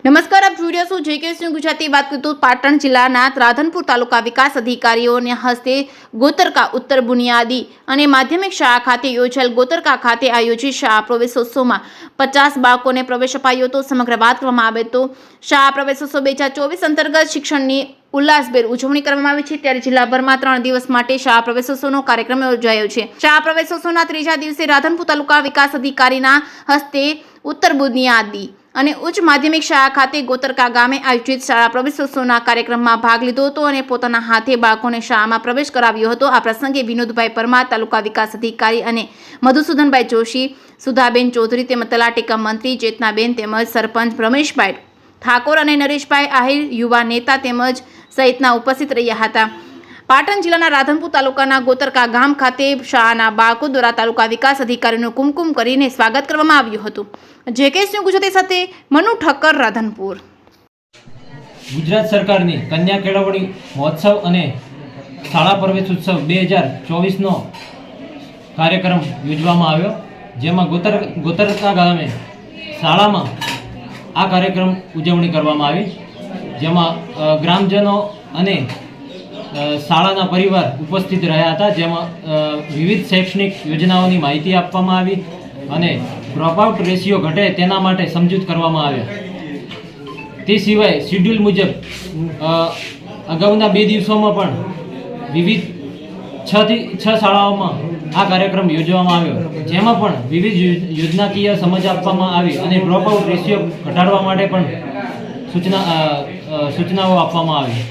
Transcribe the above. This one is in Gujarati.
નમસ્કાર, આપ જોઈ રહ્યા છો જેકેએસ ન્યૂઝ ગુજરાતી. વાત કરીએ તો પાટણ જિલ્લાના રાધનપુર તાલુકા વિકાસ અધિકારીઓના હસ્તે ગોતરકા ઉત્તર બુનિયાદી અને માધ્યમિક શાળા ખાતે યોજાયેલ ગોતરકા ખાતે આયોજિત શાળા પ્રવેશોત્સવમાં 50 બાળકોને પ્રવેશ અપાયો હતો. સમગ્ર વાત કરવામાં આવે તો શાળા પ્રવેશોત્સવ 2024 અંતર્ગત શિક્ષણની ઉલ્લાસભેર ઉજવણી કરવામાં આવી છે. ત્યારે જિલ્લાભરમાં 3 દિવસ માટે શાળા પ્રવેશોત્સવનો કાર્યક્રમ યોજાયો છે. શાળા પ્રવેશોત્સવના ત્રીજા દિવસે રાધનપુર તાલુકા વિકાસ અધિકારીના હસ્તે ઉત્તર બુનિયાદી અને ઉચ્ચ માધ્યમિક શાળા ખાતે ગોતરકા ગામે આયોજિત શાળા પ્રવેશોત્સવના કાર્યક્રમમાં ભાગ લીધો હતો અને પોતાના હાથે બાળકોને શાળામાં પ્રવેશ કરાવ્યો હતો. આ પ્રસંગે વિનોદભાઈ પરમાર, તાલુકા વિકાસ અધિકારી અને મધુસૂદનભાઈ જોશી, સુધાબેન ચૌધરી તેમજ તલાટીકા મંત્રી ચેતનાબેન તેમજ સરપંચ રમેશભાઈ ઠાકોર અને નરેશભાઈ આહિર યુવા નેતા તેમજ સહિતના ઉપસ્થિત રહ્યા હતા. પાટણ જિલ્લાના રાધનપુર તાલુકાના ગોતરકા ગામ ખાતે શાળાના બાળકો દ્વારા તાલુકા વિકાસ અધિકારીનું કુમકુમ કરીને સ્વાગત કરવામાં આવ્યું હતું. જેકેએસ ન્યૂઝ ગુજરાતી સાથે મનુ ઠક્કર, રાધનપુર. ગુજરાત સરકારની કન્યા કેળવણી મહોત્સવ અને શાળા પ્રવેશોત્સવ 2024નો કાર્યક્રમ યોજવામાં આવ્યો, જેમાં ગોતરકા ગામે શાળામાં આ કાર્યક્રમ ઉજવણી કરવામાં આવી, જેમાં ગ્રામજનો અને શાળાના પરિવાર ઉપસ્થિત રહ્યા હતા. જેમાં વિવિધ શૈક્ષણિક યોજનાઓની માહિતી આપવામાં આવી અને ડ્રોપઆઉટ રેશિયો ઘટે તેના માટે સમજૂત કરવામાં આવ્યા. તે સિવાય શિડ્યુલ મુજબ અગાઉના 2 દિવસોમાં પણ વિવિધ 6 શાળાઓમાં આ કાર્યક્રમ યોજવામાં આવ્યો, જેમાં પણ વિવિધ યોજનાકીય સમજ આપવામાં આવી અને ડ્રોપઆઉટ રેશિયો ઘટાડવા માટે પણ સૂચનાઓ આપવામાં આવી.